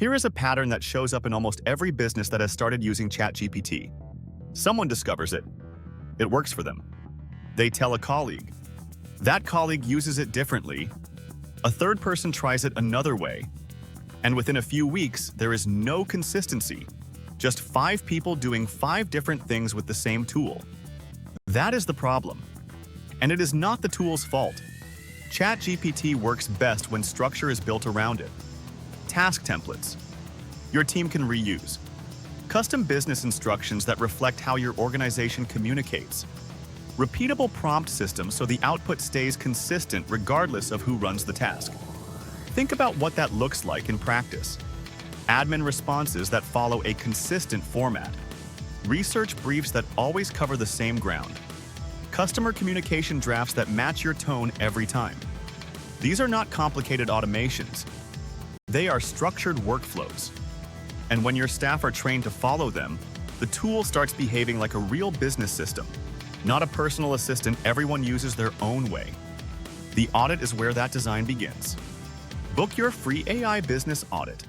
Here is a pattern that shows up in almost every business that has started using ChatGPT. Someone discovers it. It works for them. They tell a colleague. That colleague uses it differently. A third person tries it another way. And within a few weeks, there is no consistency. Just 5 people doing 5 different things with the same tool. That is the problem. And it is not the tool's fault. ChatGPT works best when structure is built around it. Task templates. Your team can reuse. Custom business instructions that reflect how your organization communicates. Repeatable prompt systems so the output stays consistent regardless of who runs the task. Think about what that looks like in practice. Admin responses that follow a consistent format. Research briefs that always cover the same ground. Customer communication drafts that match your tone every time. These are not complicated automations. They are structured workflows. And when your staff are trained to follow them, the tool starts behaving like a real business system, not a personal assistant everyone uses their own way. The audit is where that design begins. Book your free AI business audit.